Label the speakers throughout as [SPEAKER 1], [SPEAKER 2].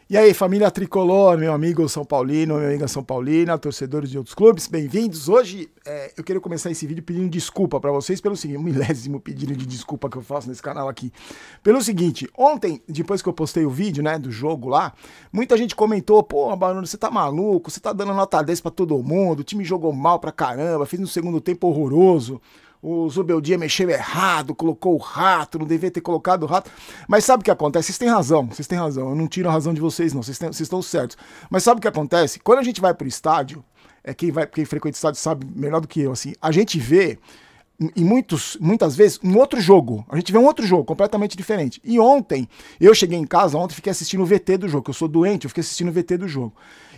[SPEAKER 1] E aí, família tricolor, meu amigo São Paulino, minha amiga São Paulina, torcedores de outros clubes, bem-vindos. Hoje eu quero começar esse vídeo pedindo desculpa pra vocês pelo seguinte, 1000º pedido de desculpa que eu faço nesse canal aqui. Pelo seguinte, ontem, depois que eu postei o vídeo, né, do jogo lá, muita gente comentou, pô, Barulho, você tá maluco, você tá dando nota 10 pra todo mundo, o time jogou mal pra caramba, fez um segundo tempo horroroso. O Zubeldia mexeu errado, colocou o rato, não devia ter colocado o rato. Mas sabe o que acontece? Vocês têm razão. Eu não tiro a razão de vocês, não. Vocês estão certos. Mas sabe o que acontece? Quando a gente vai pro estádio, quem frequenta o estádio sabe melhor do que eu, assim, a gente vê, e muitas vezes, um outro jogo. A gente vê um outro jogo, completamente diferente. E ontem, eu cheguei em casa, fiquei assistindo o VT do jogo, que eu sou doente, eu fiquei assistindo o VT do jogo.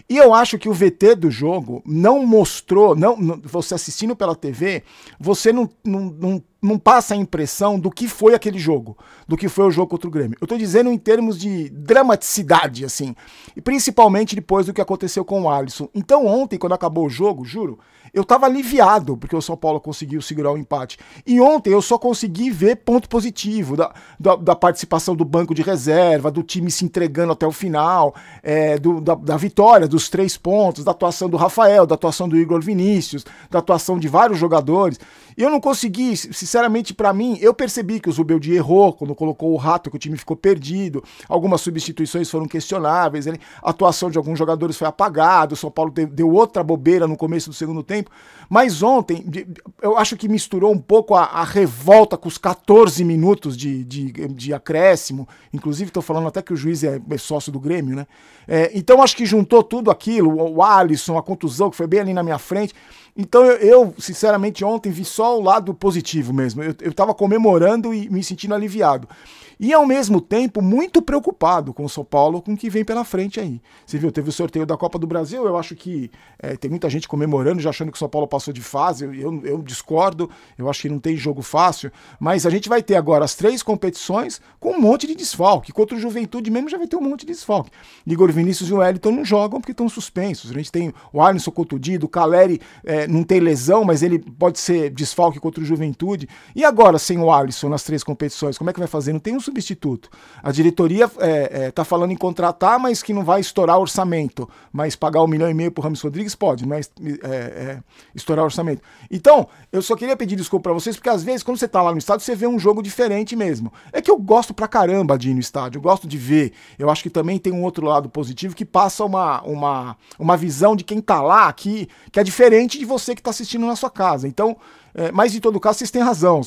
[SPEAKER 1] E eu acho que o VT do jogo não mostrou, você assistindo pela TV, você não passa a impressão do que foi aquele jogo, do que foi o jogo contra o Grêmio. Eu tô dizendo em termos de dramaticidade, assim, e principalmente depois do que aconteceu com o Alisson. Então ontem, quando acabou o jogo, juro, eu tava aliviado, porque o São Paulo conseguiu segurar o empate. E ontem eu só consegui ver ponto positivo da participação do banco de reserva, do time se entregando até o final, da vitória, dos 3 pontos, da atuação do Rafael, da atuação do Igor Vinícius, da atuação de vários jogadores. E eu não consegui, sinceramente, pra mim, eu percebi que o Zubeldia errou quando colocou o rato, que o time ficou perdido, algumas substituições foram questionáveis, a atuação de alguns jogadores foi apagada, o São Paulo deu outra bobeira no começo do segundo tempo, mas ontem, eu acho que misturou um pouco a revolta com os 14 minutos de acréscimo, inclusive tô falando até que o juiz é sócio do Grêmio, né? Então acho que juntou tudo aquilo, o Alisson, a contusão, que foi bem ali na minha frente. Então eu sinceramente, ontem vi só o lado positivo mesmo. Eu tava comemorando e me sentindo aliviado. E ao mesmo tempo, muito preocupado com o São Paulo, com o que vem pela frente aí. Você viu, teve o sorteio da Copa do Brasil, eu acho que tem muita gente comemorando, já achando que o São Paulo passou de fase, eu discordo, eu acho que não tem jogo fácil, mas a gente vai ter agora as 3 competições com um monte de desfalque. Contra o Juventude mesmo já vai ter um monte de desfalque. Igor Vinícius e o Wellington não jogam porque estão suspensos. A gente tem o Alisson contundido, o Caleri não tem lesão, mas ele pode ser desfalque contra o Juventude. E agora, sem o Alisson nas 3 competições, como é que vai fazer? Não tem um substituto. A diretoria tá falando em contratar, mas que não vai estourar orçamento. Mas pagar 1,5 milhão pro Rames Rodrigues pode, mas estourar orçamento. Então, eu só queria pedir desculpa pra vocês, porque às vezes, quando você tá lá no estádio, você vê um jogo diferente mesmo. É que eu gosto pra caramba de ir no estádio, eu gosto de ver. Eu acho que também tem um outro lado positivo que passa uma visão de quem tá lá que é diferente de você que tá assistindo na sua casa. Então, mas em todo caso, vocês têm razão.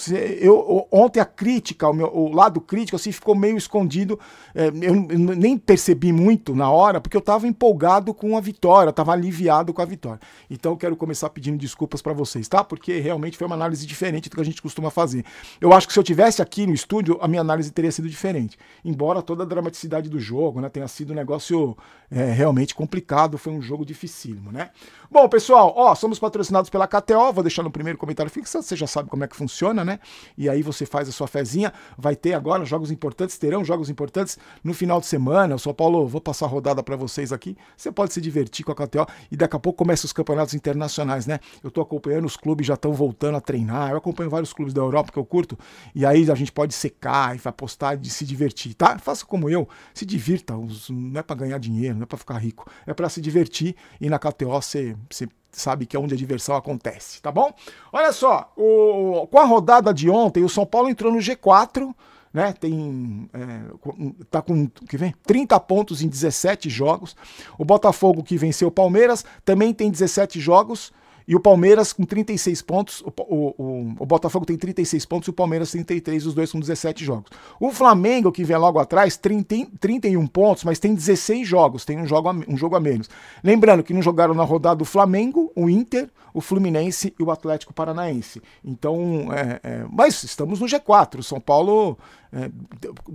[SPEAKER 1] Ontem a crítica, o lado crítico, assim, ficou meio escondido. Eu nem percebi muito na hora, porque eu estava empolgado com a vitória, estava aliviado com a vitória. Então eu quero começar pedindo desculpas para vocês, tá? Porque realmente foi uma análise diferente do que a gente costuma fazer. Eu acho que se eu tivesse aqui no estúdio, a minha análise teria sido diferente. Embora toda a dramaticidade do jogo, né, tenha sido um negócio realmente complicado, foi um jogo dificílimo, né? Bom, pessoal, somos patrocinados pela KTO, vou deixar no primeiro comentário fixado, você já sabe como é que funciona, né? E aí você faz a sua fezinha, vai ter agora jogos importantes, terão jogos importantes no final de semana. O São Paulo, vou passar a rodada para vocês aqui, você pode se divertir com a KTO e daqui a pouco começam os campeonatos internacionais, né? Eu tô acompanhando, os clubes já estão voltando a treinar, eu acompanho vários clubes da Europa que eu curto, e aí a gente pode secar e apostar e se divertir, tá? Faça como eu, se divirta, não é para ganhar dinheiro, não é para ficar rico, é para se divertir e na KTO você sabe que é onde a diversão acontece, tá bom? Olha só, com a rodada de ontem, o São Paulo entrou no G4, né? Tá com 30 pontos em 17 jogos. O Botafogo, que venceu o Palmeiras, também tem 17 jogos. E o Palmeiras com 36 pontos, o Botafogo tem 36 pontos e o Palmeiras 33, os dois com 17 jogos. O Flamengo, que vem logo atrás, 31 pontos, mas tem 16 jogos, tem um jogo a menos. Lembrando que não jogaram na rodada o Flamengo, o Inter, o Fluminense e o Atlético Paranaense. Então, mas estamos no G4, o São Paulo,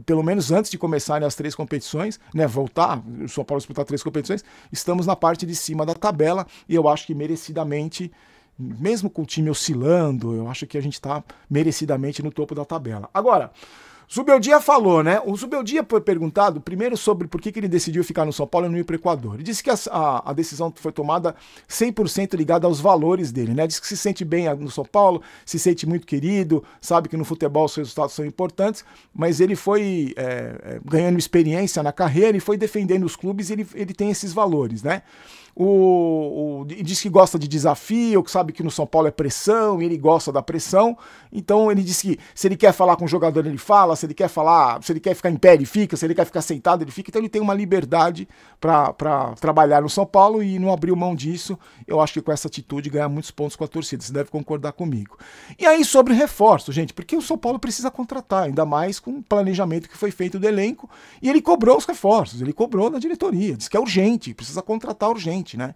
[SPEAKER 1] pelo menos antes de começarem as 3 competições, né, voltar, o São Paulo disputar 3 competições, estamos na parte de cima da tabela e eu acho que merecidamente, mesmo com o time oscilando, eu acho que a gente está merecidamente no topo da tabela. Agora, Zubeldia falou, né? O Zubeldia foi perguntado primeiro sobre por que ele decidiu ficar no São Paulo e não ir para o Equador. Ele disse que a decisão foi tomada 100% ligada aos valores dele, né? Diz que se sente bem no São Paulo, se sente muito querido, sabe que no futebol os resultados são importantes, mas ele foi ganhando experiência na carreira e foi defendendo os clubes e ele tem esses valores, né? Diz que gosta de desafio, que sabe que no São Paulo é pressão, e ele gosta da pressão. Então ele disse que se ele quer falar com o jogador, ele fala, se ele quer falar, se ele quer ficar em pé, ele fica, se ele quer ficar sentado, ele fica. Então ele tem uma liberdade para trabalhar no São Paulo e não abriu mão disso. Eu acho que com essa atitude ganha muitos pontos com a torcida, você deve concordar comigo. E aí sobre reforço, gente, porque o São Paulo precisa contratar, ainda mais com o planejamento que foi feito do elenco, e ele cobrou os reforços, ele cobrou na diretoria, disse que é urgente, precisa contratar urgente. Né?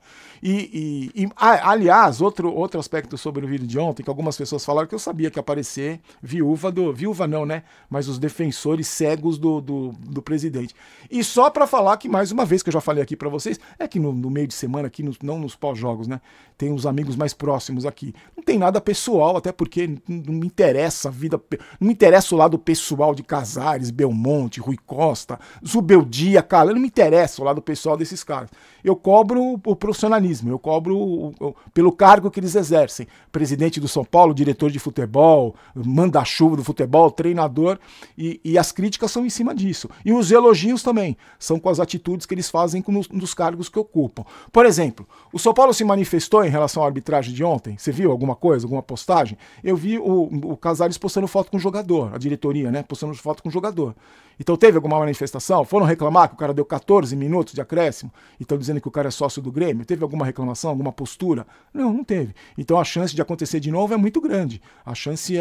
[SPEAKER 1] Aliás, outro aspecto sobre o vídeo de ontem, que algumas pessoas falaram que eu sabia que ia aparecer viúva não, né? Mas os defensores cegos do presidente. E só para falar que, mais uma vez, que eu já falei aqui para vocês, é que no meio de semana, aqui não nos pós-jogos, né? Tem uns amigos mais próximos aqui. Não tem nada pessoal, até porque não me interessa a vida, não me interessa o lado pessoal de Casares, Belmonte, Rui Costa, Zubeldia, cara, não me interessa o lado pessoal desses caras. Eu cobro o profissionalismo, eu cobro pelo cargo que eles exercem. Presidente do São Paulo, diretor de futebol, manda-chuva do futebol, treinador, e as críticas são em cima disso. E os elogios também, são com as atitudes que eles fazem nos cargos que ocupam. Por exemplo, o São Paulo se manifestou em relação à arbitragem de ontem? Você viu alguma coisa, alguma postagem? Eu vi o Casares postando foto com o jogador, a diretoria, né, postando foto com o jogador. Então teve alguma manifestação? Foram reclamar que o cara deu 14 minutos de acréscimo e estão dizendo que o cara é sócio do Grêmio? Teve alguma reclamação, alguma postura? Não teve. Então a chance de acontecer de novo é muito grande. A chance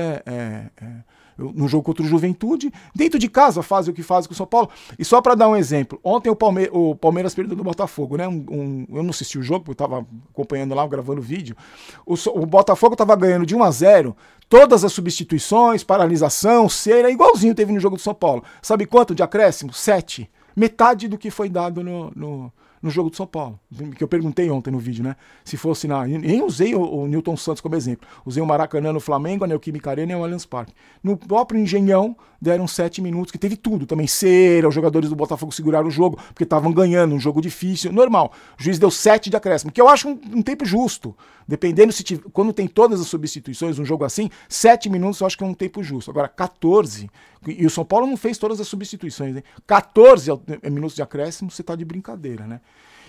[SPEAKER 1] no jogo contra o Juventude, dentro de casa fazem o que fazem com o São Paulo. E só para dar um exemplo, ontem o Palmeiras perdeu do Botafogo, né? Eu não assisti o jogo, porque eu estava acompanhando lá, gravando vídeo. O Botafogo estava ganhando de 1-0, todas as substituições, paralisação, cera, igualzinho teve no jogo do São Paulo. Sabe quanto de acréscimo? 7. Metade do que foi dado no jogo do São Paulo, que eu perguntei ontem no vídeo, né? Se fosse nem usei o Newton Santos como exemplo. Usei o Maracanã no Flamengo, a Neoquímica Arena e o Allianz Parque. No próprio Engenhão, deram 7 minutos, que teve tudo. Também cera, os jogadores do Botafogo seguraram o jogo, porque estavam ganhando, um jogo difícil, normal. O juiz deu 7 de acréscimo, que eu acho um tempo justo. Dependendo quando tem todas as substituições, um jogo assim, 7 minutos eu acho que é um tempo justo. Agora, 14, e o São Paulo não fez todas as substituições, hein? 14 minutos de acréscimo, você tá de brincadeira, né?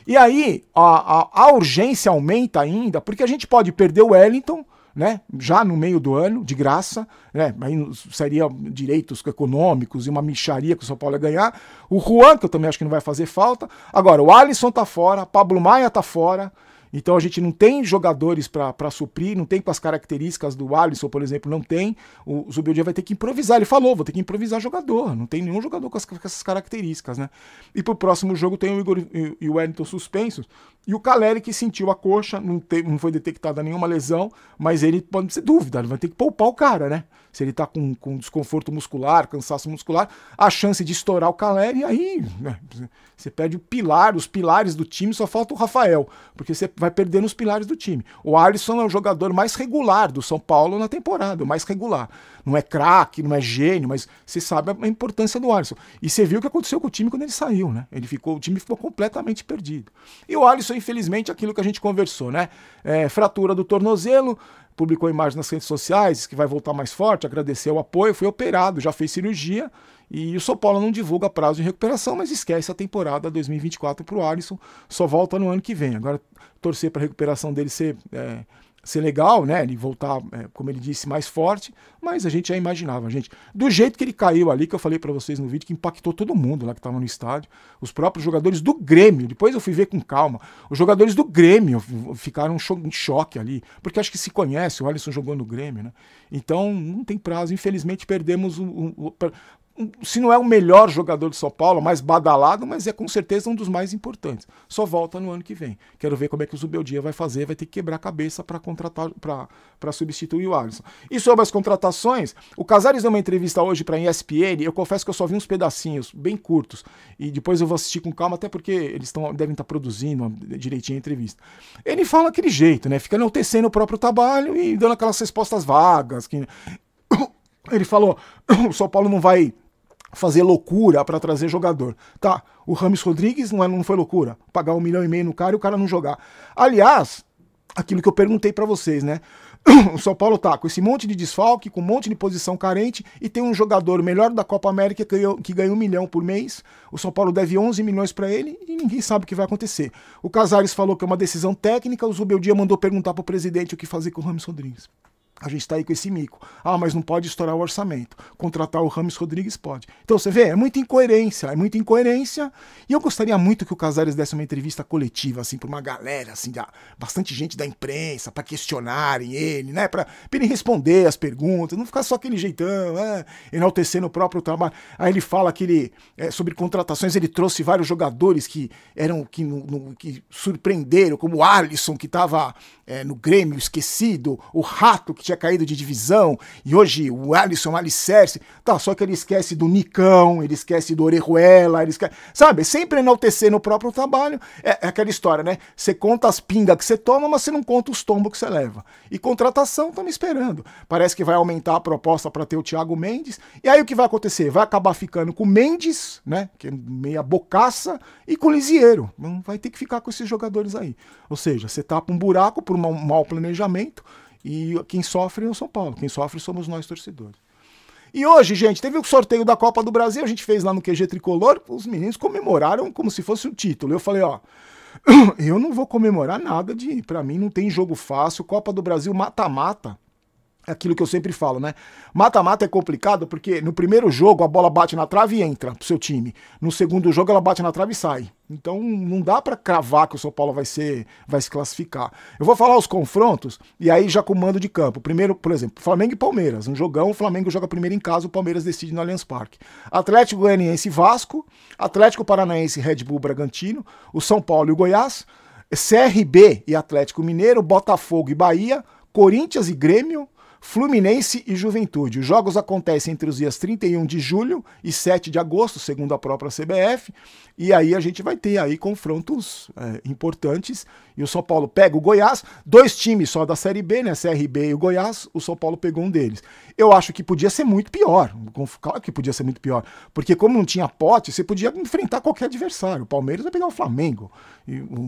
[SPEAKER 1] E aí, a urgência aumenta ainda, porque a gente pode perder o Wellington, né, já no meio do ano, de graça, né, aí seria direitos econômicos e uma mixaria que o São Paulo ia ganhar. O Juan, que eu também acho que não vai fazer falta. Agora, o Alisson tá fora, Pablo Maia tá fora. Então a gente não tem jogadores para suprir, não tem com as características do Alisson, por exemplo, não tem. O Zubeldia vai ter que improvisar. Ele falou, vou ter que improvisar jogador. Não tem nenhum jogador com essas características, né? E pro próximo jogo tem o Igor e o Wellington suspensos. E o Caleri, que sentiu a coxa, não foi detectada nenhuma lesão, mas ele pode ser dúvida, ele vai ter que poupar o cara, né? Se ele tá com desconforto muscular, cansaço muscular, a chance de estourar o Caleri, aí né, você perde os pilares do time, só falta o Rafael, porque você vai perdendo os pilares do time. O Alisson é o jogador mais regular do São Paulo na temporada, o mais regular. Não é craque, não é gênio, mas você sabe a importância do Alisson. E você viu o que aconteceu com o time quando ele saiu, né? O time ficou completamente perdido. E o Alisson, infelizmente, aquilo que a gente conversou, né? Fratura do tornozelo, publicou imagem nas redes sociais, que vai voltar mais forte, agradeceu o apoio, foi operado, já fez cirurgia, e o São Paulo não divulga prazo de recuperação, mas esquece a temporada 2024 para o Alisson, só volta no ano que vem. Agora, torcer para a recuperação dele ser legal, né? Ele voltar, como ele disse, mais forte, mas a gente já imaginava, gente. Do jeito que ele caiu ali, que eu falei para vocês no vídeo, que impactou todo mundo lá que estava no estádio, os próprios jogadores do Grêmio, depois eu fui ver com calma, os jogadores do Grêmio ficaram em choque ali, porque acho que se conhece, o Alisson jogou no Grêmio, né? Então, não tem prazo, infelizmente perdemos se não é o melhor jogador de São Paulo, mais badalado, mas é com certeza um dos mais importantes. Só volta no ano que vem. Quero ver como é que o Zubeldia vai fazer, vai ter que quebrar a cabeça para contratar, para substituir o Alisson. E sobre as contratações, o Casares deu uma entrevista hoje para a ESPN, eu confesso que eu só vi uns pedacinhos bem curtos, e depois eu vou assistir com calma, até porque eles devem estar produzindo direitinho a entrevista. Ele fala aquele jeito, né? Fica enaltecendo o próprio trabalho e dando aquelas respostas vagas. Ele falou, o São Paulo não vai fazer loucura para trazer jogador. Tá, o Rames Rodrigues não foi loucura, pagar 1,5 milhão no cara e o cara não jogar. Aliás, aquilo que eu perguntei para vocês, né? O São Paulo tá com esse monte de desfalque, com um monte de posição carente e tem um jogador melhor da Copa América que ganha 1 milhão por mês. O São Paulo deve 11 milhões para ele e ninguém sabe o que vai acontecer. O Casares falou que é uma decisão técnica, o Zubeldia mandou perguntar pro presidente o que fazer com o Rames Rodrigues. A gente está aí com esse mico. Ah, mas não pode estourar o orçamento. Contratar o Rames Rodrigues pode. Então você vê, é muita incoerência. E eu gostaria muito que o Casares desse uma entrevista coletiva, assim, para uma galera, assim, bastante gente da imprensa, para questionarem ele, né? Para ele responder as perguntas, não ficar só aquele jeitão, enaltecendo o próprio trabalho. Aí ele fala que ele, sobre contratações, ele trouxe vários jogadores que surpreenderam, como o Alisson, que estava no Grêmio, esquecido, o Rato, que tinha caído de divisão, e hoje o Alisson, o Alicerce, tá, só que ele esquece do Nicão, ele esquece do Orejuela, ele esquece, sabe, sempre enaltecer no próprio trabalho, é aquela história, né, você conta as pingas que você toma, mas você não conta os tombos que você leva, e contratação, estamos esperando, parece que vai aumentar a proposta para ter o Thiago Mendes, e aí o que vai acontecer? Vai acabar ficando com o Mendes, né, que é meia bocaça, e com o Lisieiro, não vai ter que ficar com esses jogadores aí, ou seja, você tapa um buraco por um mau planejamento, e quem sofre é o São Paulo, quem sofre somos nós torcedores. E hoje, gente, teve o sorteio da Copa do Brasil, a gente fez lá no QG Tricolor, os meninos comemoraram como se fosse um título. Eu falei, ó, eu não vou comemorar nada pra mim não tem jogo fácil, Copa do Brasil mata-mata. Aquilo que eu sempre falo, né? Mata-mata é complicado porque no primeiro jogo a bola bate na trave e entra pro seu time. No segundo jogo ela bate na trave e sai. Então não dá pra cravar que o São Paulo vai se classificar. Eu vou falar os confrontos e aí já com o mando de campo. Primeiro, por exemplo, Flamengo e Palmeiras. Um jogão, o Flamengo joga primeiro em casa, o Palmeiras decide no Allianz Parque. Atlético Goianiense e Vasco, Atlético Paranaense e Red Bull Bragantino, o São Paulo e o Goiás, CRB e Atlético Mineiro, Botafogo e Bahia, Corinthians e Grêmio, Fluminense e Juventude. Os jogos acontecem entre os dias 31 de julho e 7 de agosto, segundo a própria CBF, e aí a gente vai ter aí confrontos importantes, e o São Paulo pega o Goiás, 2 times só da Série B, né, CRB e o Goiás, o São Paulo pegou um deles. Eu acho que podia ser muito pior, claro que podia ser muito pior, porque como não tinha pote, você podia enfrentar qualquer adversário, o Palmeiras vai pegar o Flamengo,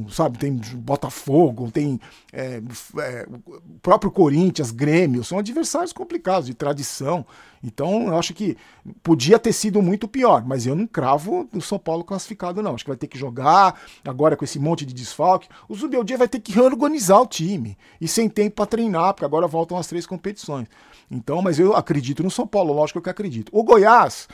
[SPEAKER 1] sabe, tem Botafogo, tem o próprio Corinthians, Grêmio, são adversários complicados, de tradição. Então, eu acho que podia ter sido muito pior, mas eu não cravo o São Paulo classificado, não. Acho que vai ter que jogar, agora com esse monte de desfalque. O Zubeldia vai ter que reorganizar o time, e sem tempo para treinar, porque agora voltam as 3 competições. Então, mas eu acredito no São Paulo, lógico que eu acredito. O Goiás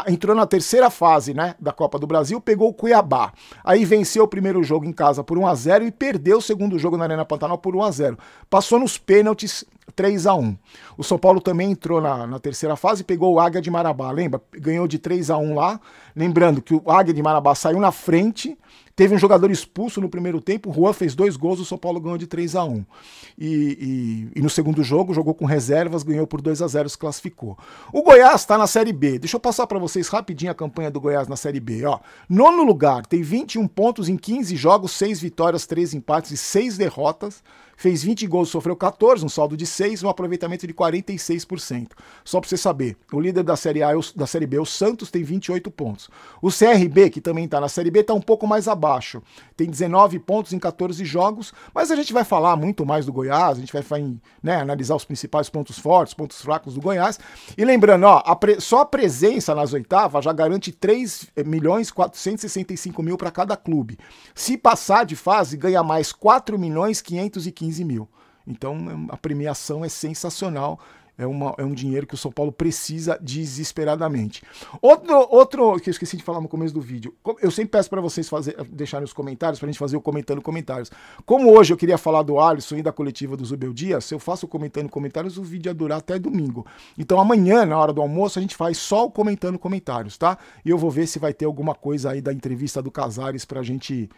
[SPEAKER 1] entrou na terceira fase, né, da Copa do Brasil, pegou o Cuiabá. Aí venceu o primeiro jogo em casa por 1-0 e perdeu o segundo jogo na Arena Pantanal por 1-0. Passou nos pênaltis 3-1. O São Paulo também entrou na terceira fase e pegou o Águia de Marabá, lembra? Ganhou de 3-1 lá. Lembrando que o Águia de Marabá saiu na frente, teve um jogador expulso no primeiro tempo, o Juan fez 2 gols, o São Paulo ganhou de 3-1. E no segundo jogo, jogou com reservas, ganhou por 2-0, se classificou. O Goiás está na Série B. Deixa eu passar para vocês rapidinho a campanha do Goiás na Série B. Ó. 9º lugar, tem 21 pontos em 15 jogos, 6 vitórias, 3 empates e 6 derrotas. Fez 20 gols, sofreu 14, um saldo de 6, um aproveitamento de 46%. Só para você saber, o líder da Série A, da Série B, o Santos, tem 28 pontos. O CRB, que também está na Série B, está um pouco mais abaixo. Tem 19 pontos em 14 jogos, mas a gente vai falar muito mais do Goiás, a gente vai analisar os principais pontos fortes, pontos fracos do Goiás. E lembrando, ó, só a presença nas oitavas já garante 3.465.000 para cada clube. Se passar de fase, ganha mais 4.515.000. Então a premiação é sensacional, é um dinheiro que o São Paulo precisa desesperadamente. Outro que eu esqueci de falar no começo do vídeo, eu sempre peço para vocês deixarem os comentários, para a gente fazer o comentando comentários. Como hoje eu queria falar do Alisson e da coletiva do Zubeldia, se eu faço o comentando comentários, o vídeo ia durar até domingo. Então amanhã, na hora do almoço, a gente faz só o comentando comentários, tá? E eu vou ver se vai ter alguma coisa aí da entrevista do Casares pra gente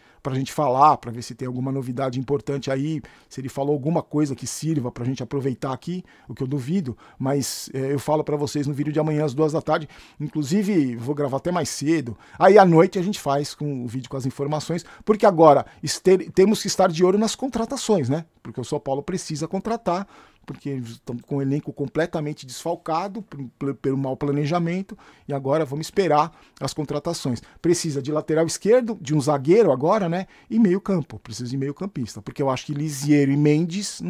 [SPEAKER 1] falar, pra ver se tem alguma novidade importante aí, se ele falou alguma coisa que sirva pra gente aproveitar aqui, o que eu duvido, mas eu falo pra vocês no vídeo de amanhã às 2 da tarde, inclusive vou gravar até mais cedo, aí à noite a gente faz com o vídeo com as informações, porque agora temos que estar de olho nas contratações, né? Porque o São Paulo precisa contratar, porque estamos com o elenco completamente desfalcado pelo mau planejamento, e agora vamos esperar as contratações. Precisa de lateral esquerdo, de um zagueiro agora, né? E meio campo, precisa de meio campista, porque eu acho que Lisiero e Mendes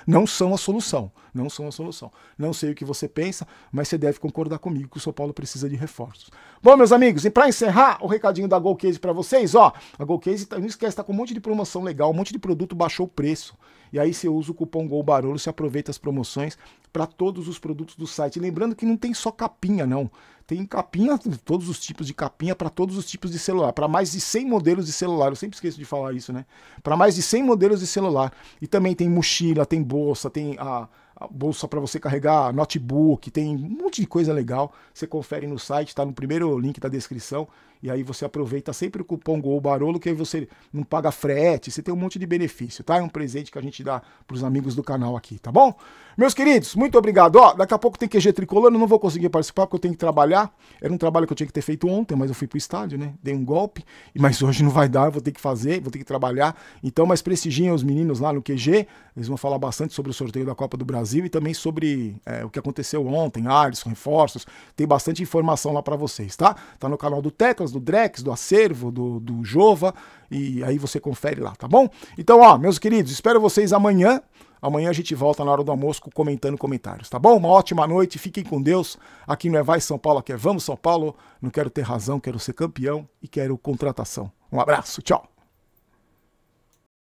[SPEAKER 1] não são a solução, não são a solução. Não sei o que você pensa, mas você deve concordar comigo que o São Paulo precisa de reforços. Bom, meus amigos, e para encerrar, o recadinho da Golcase para vocês, ó, a Golcase, não esquece, tá com um monte de promoção legal, um monte de produto baixou o preço. E aí você usa o cupom GOLBAROLO, você aproveita as promoções para todos os produtos do site. Lembrando que não tem só capinha, não. Tem capinha, todos os tipos de capinha para todos os tipos de celular, para mais de 100 modelos de celular. Eu sempre esqueço de falar isso, né? Para mais de 100 modelos de celular. E também tem mochila, tem bolsa, tem a bolsa para você carregar notebook, tem um monte de coisa legal. Você confere no site, está no primeiro link da descrição. E aí você aproveita sempre o cupom GOLBAROLO, que aí você não paga frete, você tem um monte de benefício, tá? É um presente que a gente dá para os amigos do canal aqui, tá bom? Meus queridos, muito obrigado. Ó, daqui a pouco tem QG Tricolor, eu não vou conseguir participar porque eu tenho que trabalhar. Era um trabalho que eu tinha que ter feito ontem, mas eu fui pro estádio, né? Dei um golpe, mas hoje não vai dar, eu vou ter que fazer, vou ter que trabalhar. Então, mas prestigiem os meninos lá no QG, eles vão falar bastante sobre o sorteio da Copa do Brasil e também sobre o que aconteceu ontem, Alisson, reforços, tem bastante informação lá para vocês, tá? Tá no canal do Teclas, do Drex, do Acervo, do Jova, e aí você confere lá, tá bom? Então, ó, meus queridos, espero vocês amanhã. Amanhã a gente volta na hora do almoço comentando comentários, tá bom? Uma ótima noite, fiquem com Deus. Aqui não é Vai São Paulo, aqui é Vamos São Paulo. Não quero ter razão, quero ser campeão e quero contratação. Um abraço, tchau.